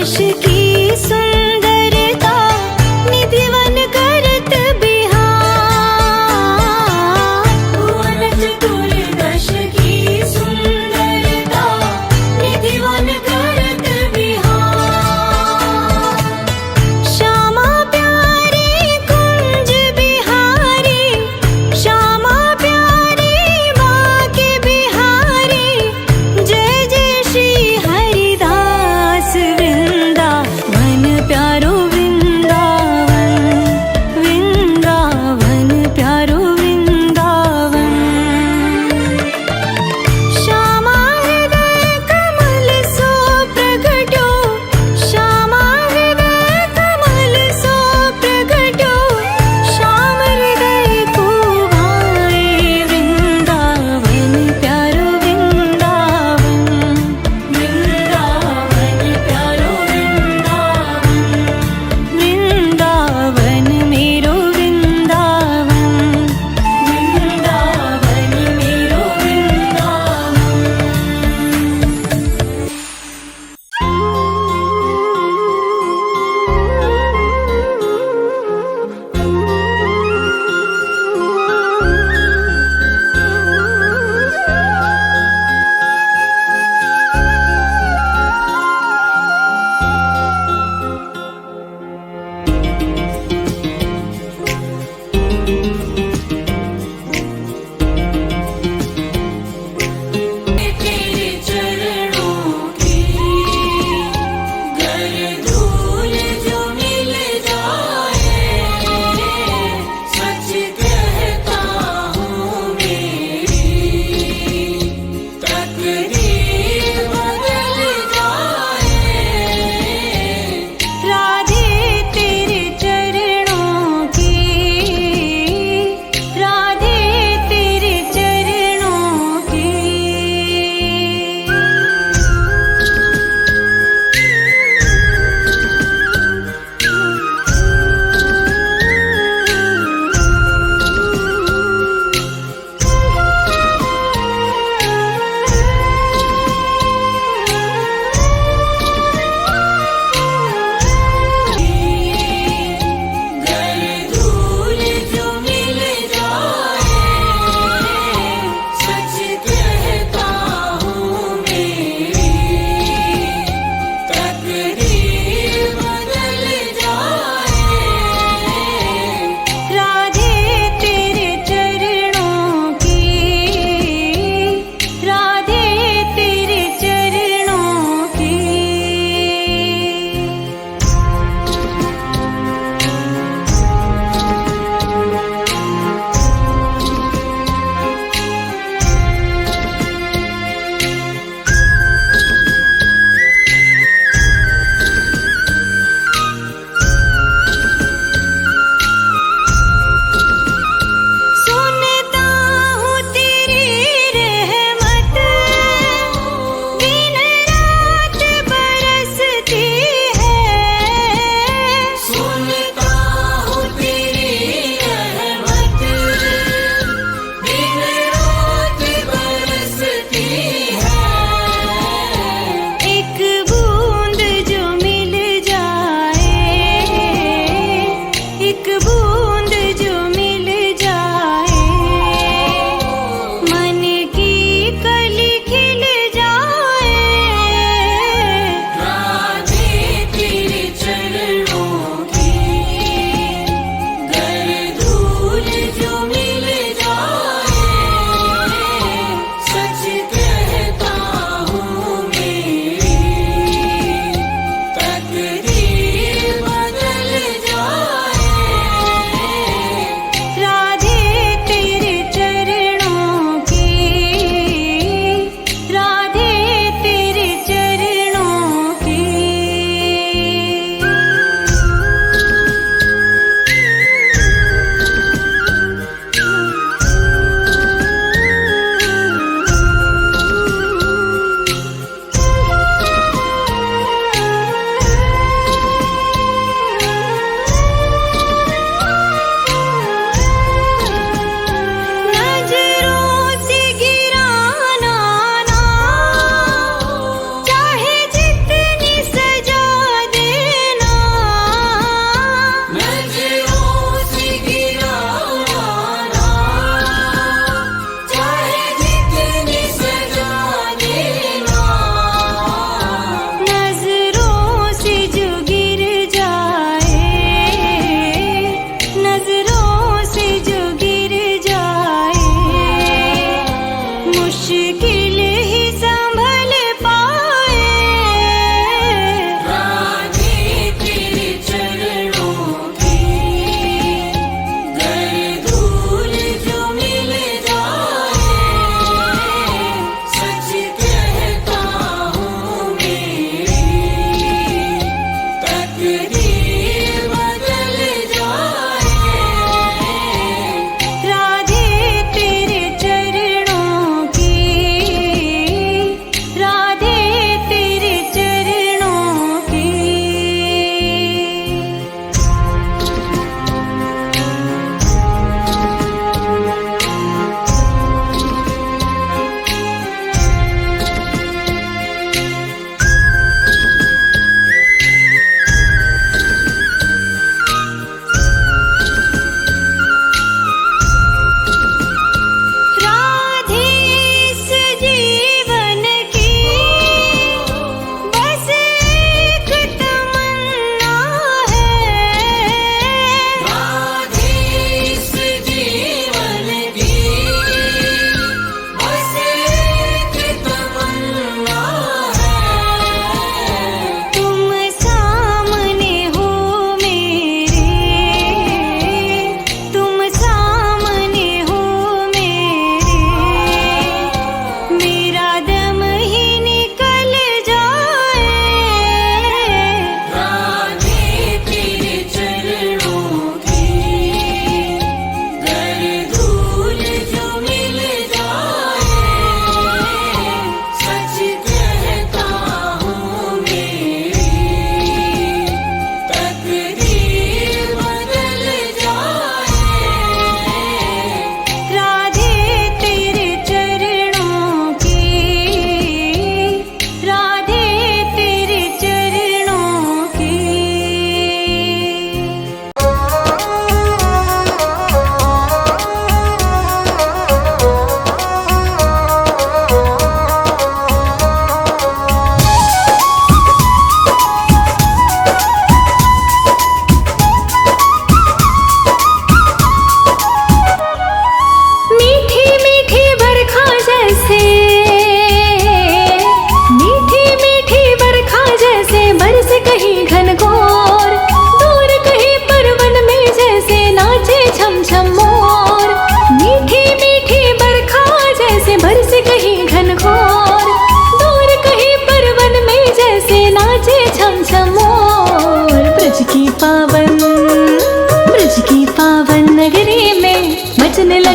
की सुंदरता निधिवन करत बिहार। भुवन चतुर्दश की सुंदरता निधिवन करत बिहार। श्यामा प्यारी कुंज बिहारी, श्यामा प्यारी बाके बिहारी। जय जय श्री हरिदास वृंदा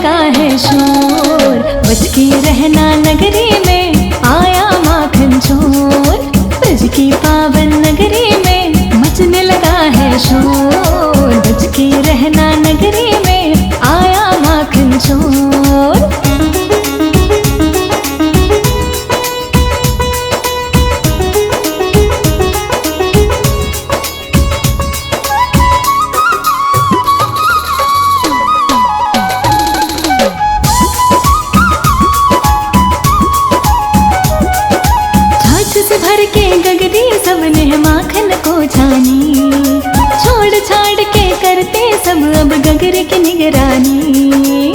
लगा है शोर, बच के रहना नगरी में आया माखन चोर। ब्रज की पावन नगरी में मचने लगा है शोर, बच के रहना नगरी में आया माखन चोर। भर के गगरी सबने माखन को छानी, छोड़ छाड़ के करते सब अब गगरे की निगरानी।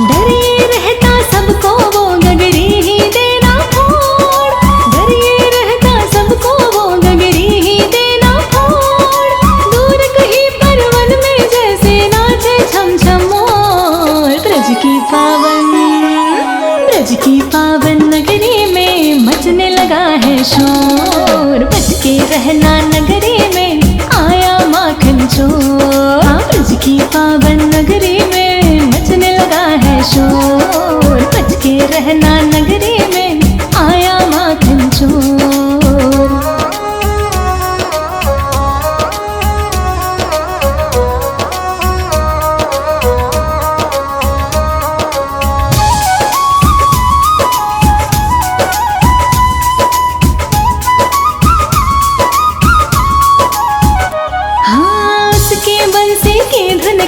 डरे रहता सबको वो गगरी ही देना फोड़, डरे रहता सबको वो गगरी ही देना फोड़। दूर कहीं परवन में जैसे नाचे छम छम मोर। ब्रज की पावन नगरी में मचने लगा है शोर, बच के रहना नगरी में आया माखन चोर। ब्रज की पावन नगरी में मचने लगा है शोर, बच के रहना नगरी में आया माखन चोर।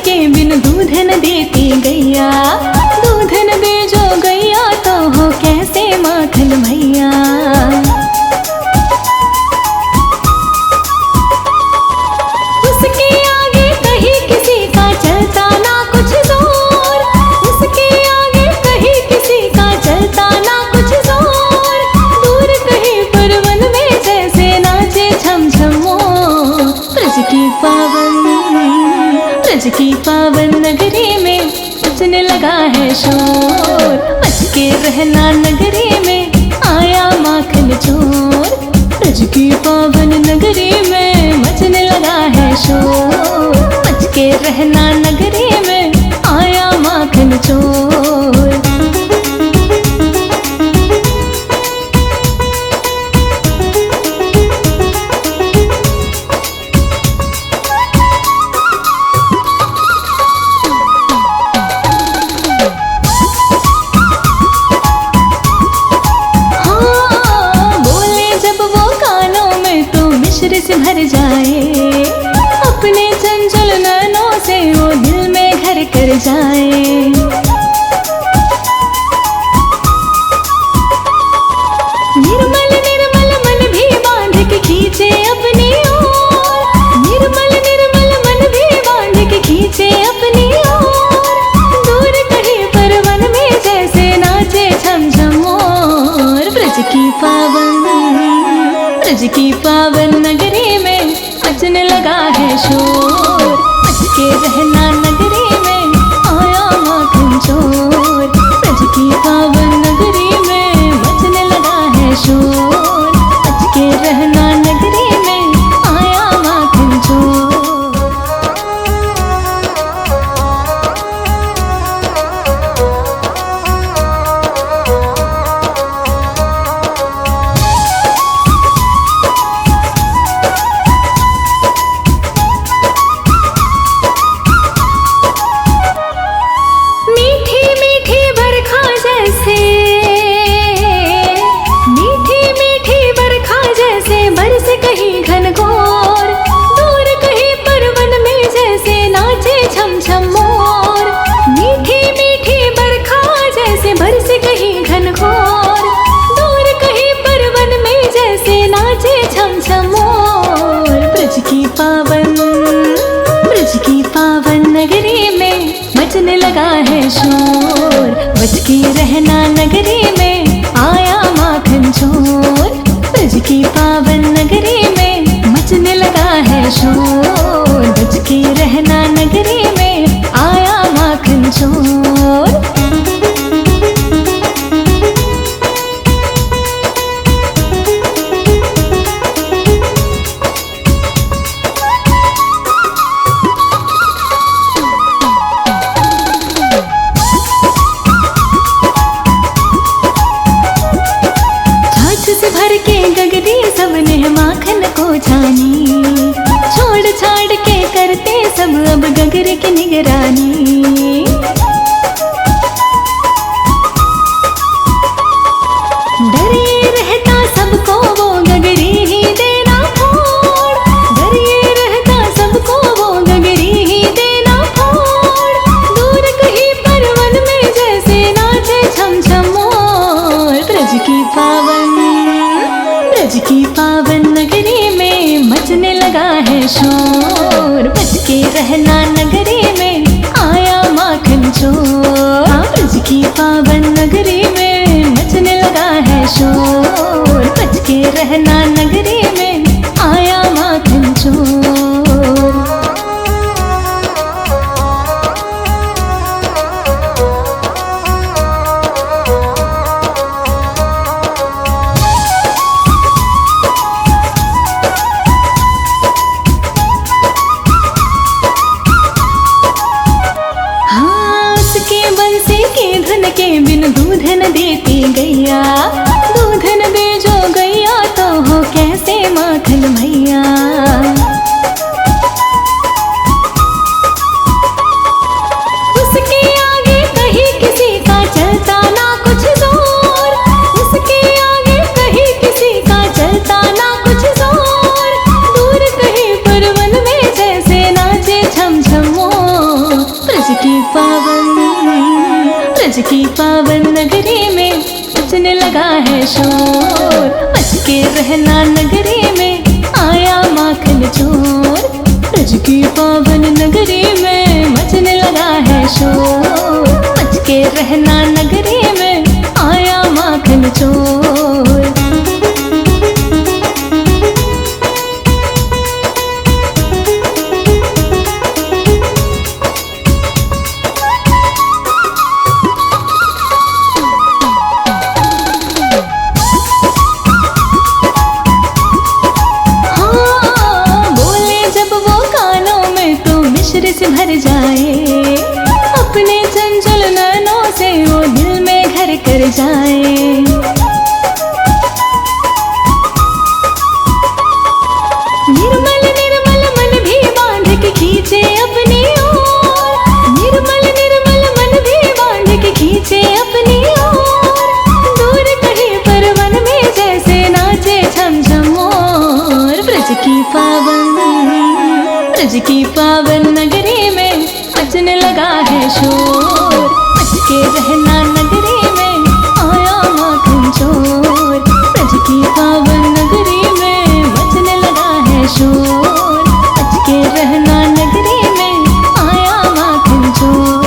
के बिन दूध न देती गैया, दूध न दे जो गैया तो हो कैसे माखन भैया। उसके आगे कहीं किसी का चलता ना कुछ जोर, उसके आगे कहीं किसी का चलता ना कुछ जोर। दूर कहीं परवन में जैसे नाचे छम छम मोर। ब्रज की पावन नगरी में मचने लगा है शोर, बच के रहना नगरी में आया माखन चोर। ब्रज की पावन नगरी में मचने लगा है शोर, बच के रहना नगरी में आया माखन चोर। से भर जाए अपने चंचल नैनों से वो दिल में घर कर जाए। निर्मल निर्मल मन भी बांध के खींचे अपनी ओर, निर्मल निर्मल मन भी बांध के खींचे अपनी ओर। दूर कहीं परवन में जैसे नाचे छम छम मोर। ब्रज की पावन नगरी में मचने लगा है शोर, बच के रहना नगरी में आया माखन चोर। ब्रज की पावन नगरी में मचने लगा है शोर, बच के रहना नगरी में आया माखन चोर। सबने माखन को छानी, छोड़ छाड़ के करते सब अब गगरे की निगरानी। डरे रहता सबको वो गगरी ही देना फोड़, डरे रहता सबको वो गगरी ही देना फोड़। दूर कहीं परवन में जैसे नाचे छम छम मोर। ब्रज की पावन नगरी में मचने लगा है शोर। बच के रहना नगरी में आया माखन चोर। ब्रज की पावन नगरी में मचने लगा है शोर। बच के रहना नगरी में आया माखन चोर। के बिन दूध न देती गैया, दूध न दे जो गैया तो हो कैसे माखन मैया। उसके आगे कहीं किसी का चलता ना कुछ जोर, उसके आगे कहीं किसी का चलता ना कुछ जोर। दूर कहीं परवन में जैसे नाचे छम छम मोर। ब्रज की पावन नगरी में मचने लगा है शोर। बच के रहना नगरी में आया माखन चोर। ब्रज की पावन नगरी में मचने लगा है शोर। बच के रहना नगरी में आया माखन चोर। से भर जाए अपने चंचल नैनों से वो दिल में घर कर जाए। निर्मल निर्मल मन भी बांध के खींचे अपनी ओर। निर्मल निर्मल मन भी बांध के खींचे अपनी ओर। दूर कहीं परवन में जैसे नाचे छम छम मोर। ब्रज की पावन नगरी में मचने लगा है शोर। बच के रहना नगरी में आया माखन चोर। ब्रज की पावन नगरी में मचने लगा है शोर। बच के रहना नगरी में आया माखन चोर।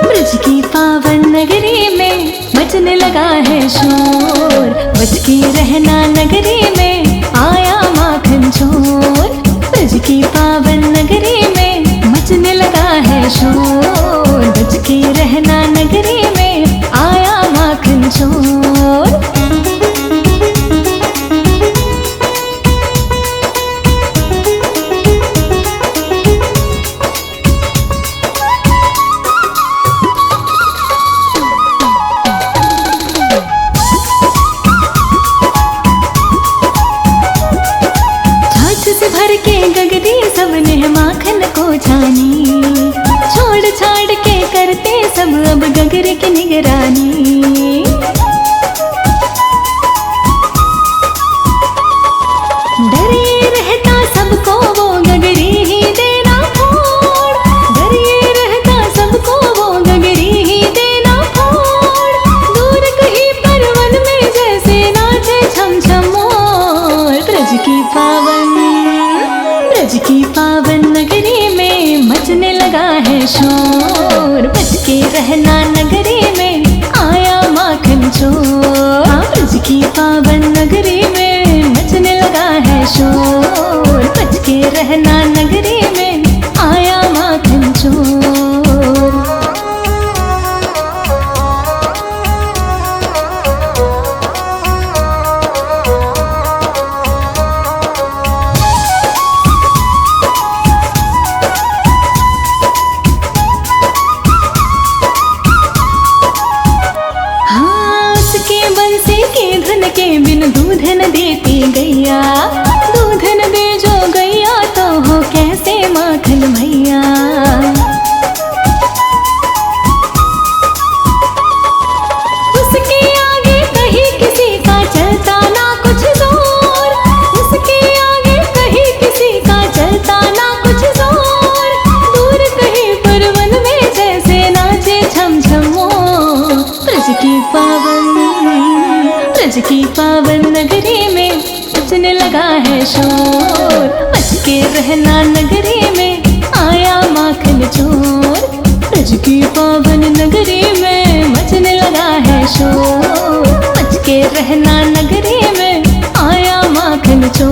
ब्रज की पावन नगरी में मचने लगा है शोर। बच के रहना नगरी में आया माखन चोर। ब्रज की पावन नगरी में मचने लगा है शोर। बच के रहना नगरी में आया माखन चोर। भर के गगरी सबने माखन को छानी, छोड़ छाड़ के करते सब अब गगरे की निगरानी। डरे रहता सबको वो गगरी ही देना फोड़। डरे रहता सबको वो गगरी ही देना फोड़। दूर कहीं परवन में जैसे नाचे छम छम मोर। है शोर, बच के रहना नगरी में आया माखन चोर। हाँ, ब्रज की पावन नगरी में मचने लगा है शोर, बच के रहना नगरी में आया माखन चोर। के बिन दूध न देती गैया, दूध न दे जो गैया तो हो कैसे माखन भैया। उसके आगे कहीं किसी का चलता ना कुछ जोर, उसके आगे कहीं किसी का चलता ना कुछ जोर। दूर कहीं पर वन में जैसे नाचे छम छम मोर, ब्रज की पावन नगरी में मचने लगा है शोर, बच के रहना नगरी में आया माखन चोर। ब्रज की पावन नगरी में मचने लगा है शोर, बच के रहना नगरी में आया माखन चोर।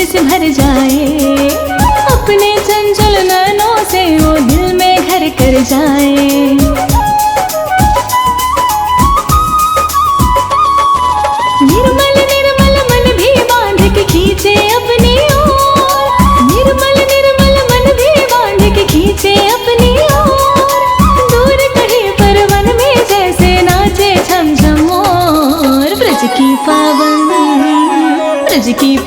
से भर जाए अपने चंचल नैनों से वो दिल में घर कर जाए। निर्मल निर्मल मन भी बांध के खींचे अपनी ओर, निर्मल निर्मल मन भी बांध के खींचे अपनी ओर। दूर कहीं पर वन में जैसे नाचे छम छम मोर, ब्रज की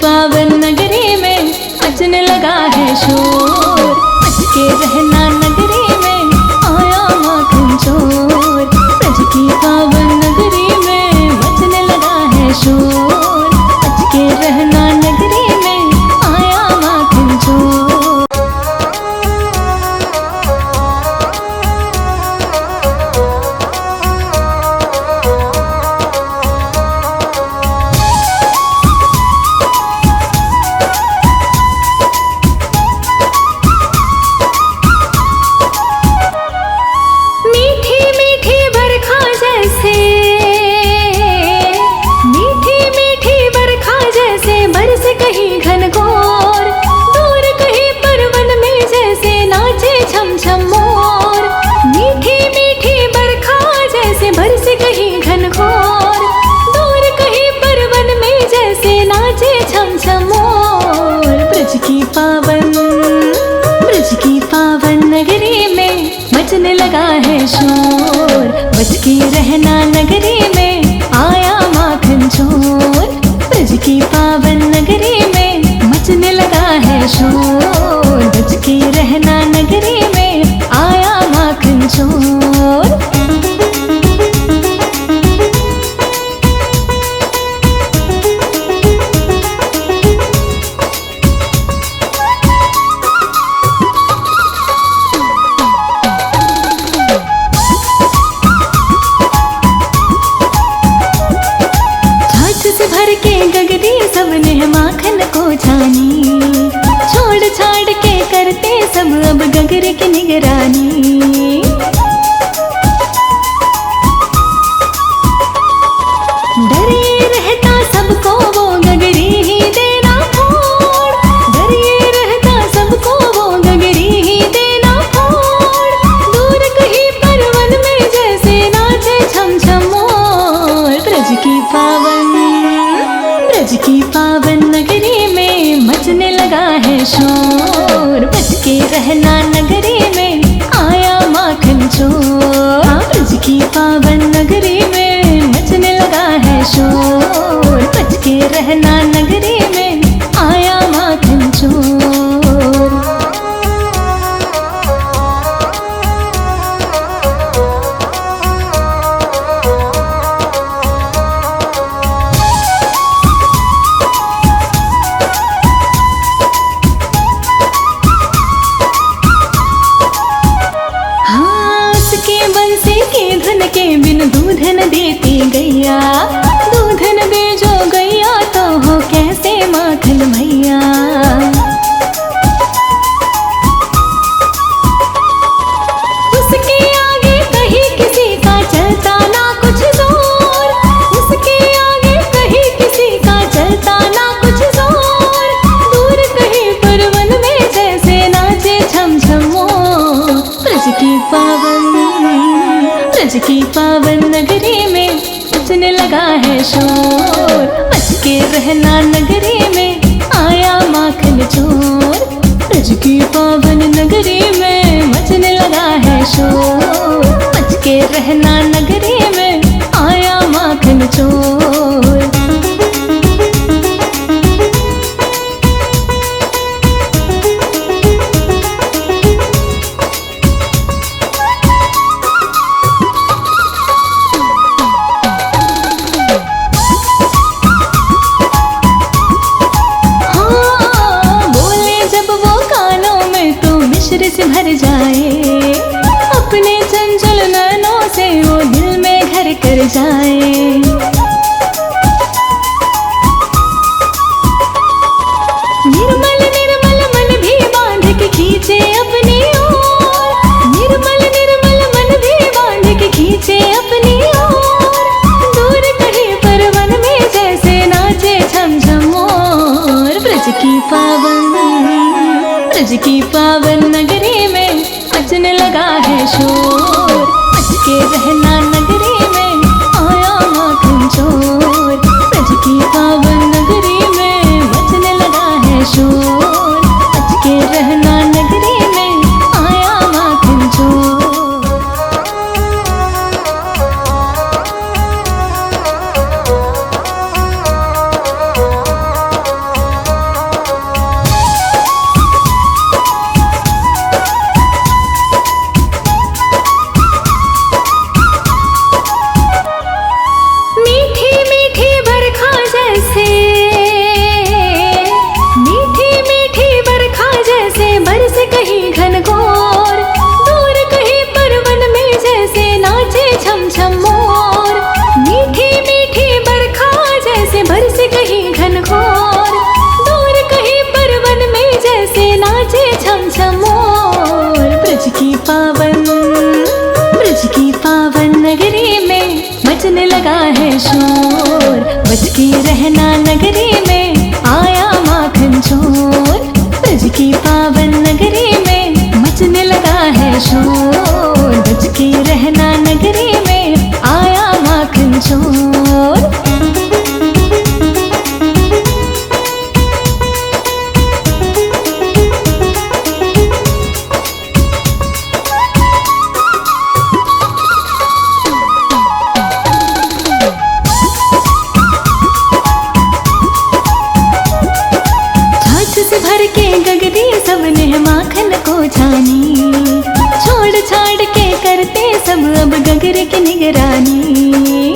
पावन नगरी में मचने लगा है शोर, बच के रहना नगरी में आया माखन चोर। ब्रज की पावन नगरी में मचने लगा है शोर, बच के रहना नगरी में आया माखन चोर। कहीं घनघोर, दूर कहीं पर वन में जैसे नाचे छम छम मोर। मीठी मीठी बरखा जैसे बरसे कहीं घनघोर, दूर कहीं पर वन में जैसे नाचे छम छम मोर। ब्रज की पावन नगरी में मचने लगा है शोर, बच के रहना नगरी में आया माखन चोर। ब्रज की पावन नगरी में मचने लगा है शोर, बच के रहना नगरी में आया माखन चोर। से भर के गगरी सबने माखन को छानी, छोड़ छाड़ के करते सब अब गगरे की निगरानी। डरे रहता सबको वो गगरी ही देना फोड़, डरे रहता सबको वो गगरी ही देना फोड़। दूर कहीं पर वन में जैसे नाचे छम छम मोर, ब्रज की पावन नगरी में मचने लगा है शोर, बच के रहना नगरी में आया माखन चोर। ब्रज की पावन नगरी में मचने लगा है शोर, बच के रहना नगरी में आया माखन चोर। लेकिन दूध न देती गैया। दूध न दे जो गैया तो हो कैसे माखन भैया। उसके आगे कहीं किसी का चलता ना कुछ जोर। उसके आगे कहीं किसी का चलता ना कुछ जोर। दूर कहीं पर वन में जैसे नाचे छम छम मोर। ब्रज की पावन नगरी में मचने लगा है शोर। बच के रहना नगरी में आया माखन चोर। ब्रज की पावन नगरी में मचने लगा है शोर। बच के रहना नगरी में आया माखन चोर। से भर जाए अपने चंचल नैनों से वो दिल में घर कर जाए। निर्मल निर्मल मन भी बांध के खींचे अपनी ओर। निर्मल निर्मल मन भी बांध के खींचे अपनी ओर। दूर कहीं पर वन में जैसे नाचे छम छम मोर। ब्रज की पावन नगरी में मचने लगा है शोर। बच के रहना नगरी में आया माखन चोर। ब्रज की पावन नगरी में मचने लगा है शोर। बच के रहना नगरी में आया माखन चोर। ब्रज की पावन नगरी में मचने लगा है शोर। बच के रहना नगरी में आया माखन चोर। ब्रज की पावन नगरी में मचने लगा है शोर। बच के रहना नगरी में आया माखन चोर। भर के गगरी सबने माखन को छानी। छोड़ छाड़ के करते सब अब गगर की निगरानी।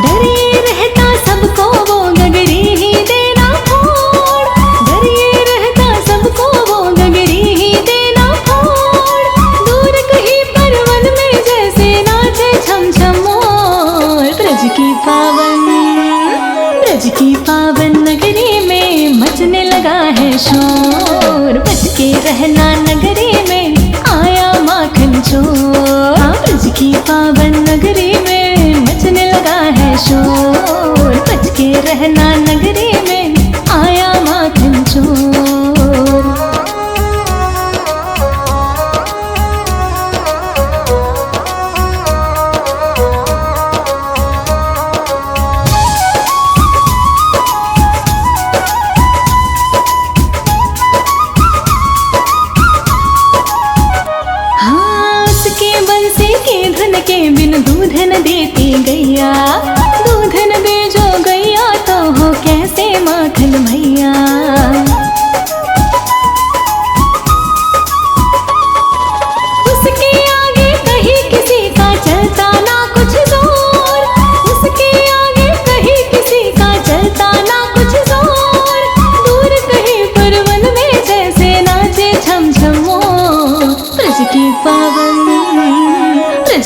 डरे रहता सबको वो गगरी ही देना फोड़। डरे रहता सबको वो गगरी ही देना फोड़। दूर कहीं पर वन में जैसे नाचे छम छम मोर। ब्रज की पावन नगरी में मचने लगा है शोर। बच के रहना नगरी में आया माखन चोर। ब्रज की पावन नगरी में मचने लगा है शोर। बच के रहना नगरी में आया माखन चोर।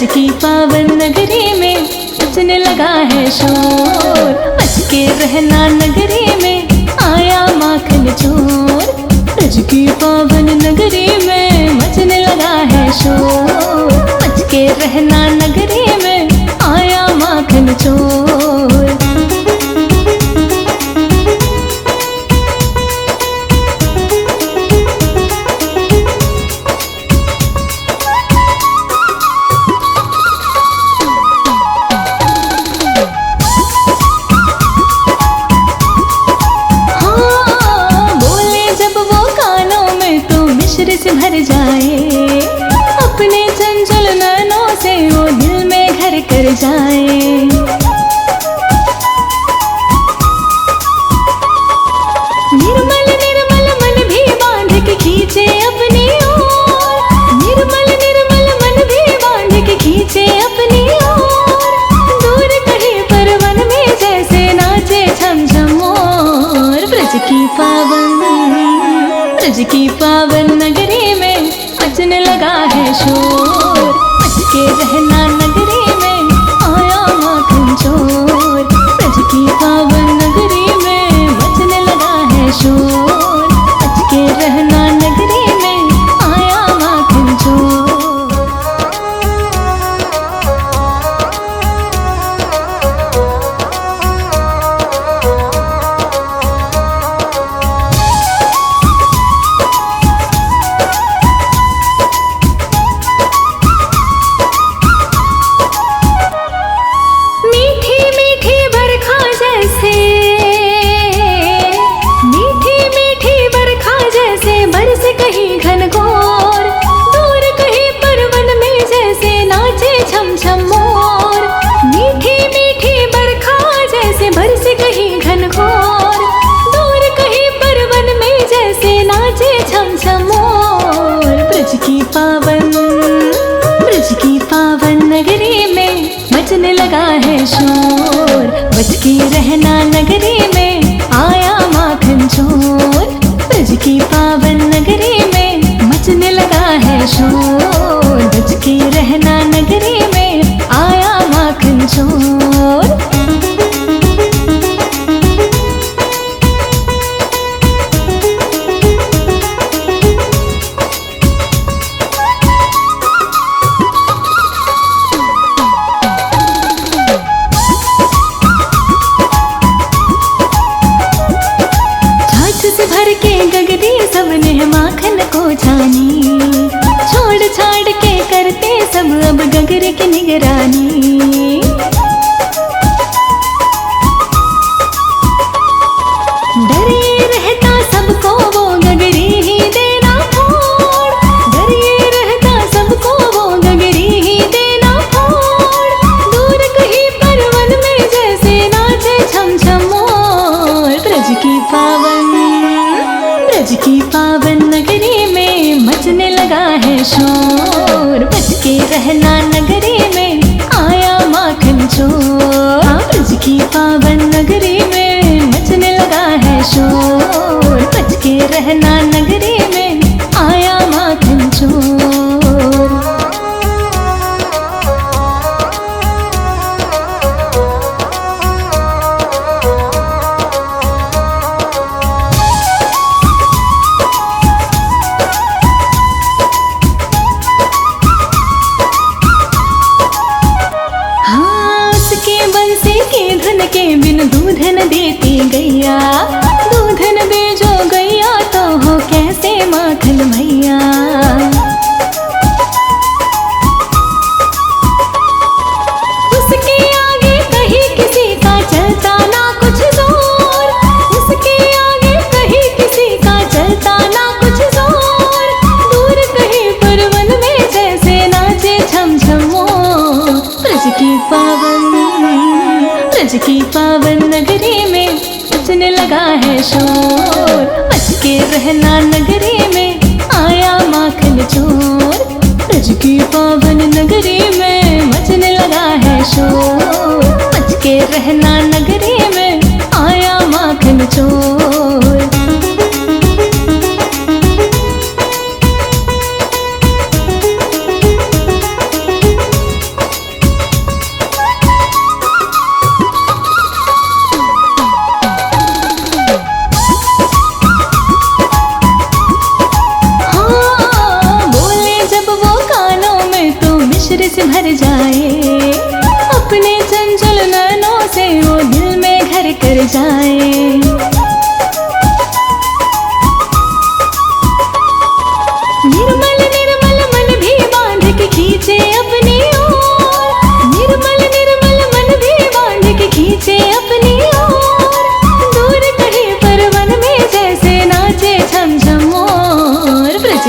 ब्रज की पावन नगरी में मचने लगा है शोर। बच के रहना नगरी में आया माखन चोर। ब्रज की पावन नगरी में मचने लगा है शोर। बच के रहना नगरी में आया माखन चोर। से भर जाए अपने चंचल नैनों से वो दिल में घर कर जाए। निर्मल निर्मल मन भी बांध के खींचे अपनी ओर। निर्मल निर्मल मन भी बांध के खींचे अपनी ओर। दूर कहीं पर वन में जैसे नाचे छम छम मोर। ब्रज की पावन नगरी में मचने लगा है शोर। बच के रहना नगरी में आया माखन चोर। ब्रज की पावन नगरी में मचने लगा है शोर। बच के रहना नगरी में आया माखन चोर। ब्रज की पावन नगरी में मचने लगा है शोर। बच के रहना नगरी में आया माखन चोर। ब्रज की पावन नगरी में मचने लगा है शोर। बच के रहना नगरी में आया माखन चोर। भर के गगरी सबने माखन को छानी। छोड़ छाड़ के करते सब अब गगरे की निगरानी। डरे रहता सबको वो गगरी ही देना फोड़। डरे रहता सबको वो गगरी ही देना फोड़। दूर कहीं पर वन में जैसे नाचे छम छम मोर। ब्रज की पावन नगरी में मचने लगा है शोर। बच के रहना नगरी में आया माखन चोर। ब्रज की पावन नगरी में मचने लगा है शोर। बच के रहना नगरी में आया माखन चोर। के बिन दूध न देती गैया। दूध न दे जो गैया तो हो कैसे माखन भैया। उसके आगे कहीं किसी का चलता ना कुछ जोर। उसके आगे कहीं किसी का चलता ना कुछ जोर। दूर कहीं पर वन में जैसे नाचे छम छम मोर। ब्रज की पावन नगरी में मचने लगा है शोर। बच के रहना नगरी में आया माखन चोर। ब्रज की पावन नगरी में मचने लगा है शोर। बच के रहना नगरी में आया माखन चोर। कर जाए, अपने चंचल नैनों से वो दिल में घर कर जाए। निर्मल निर्मल मन भी बांध के खींचे अपनी ओर, निर्मल निर्मल मन भी बांध के खींचे अपनी ओर। दूर कहीं पर वन में जैसे नाचे झम झम मोर। ब्रज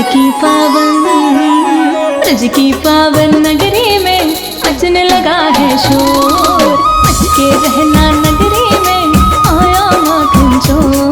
की पावन नगरी में मचने लगा है शोर, बच के रहना नगरी में आया माखन चोर।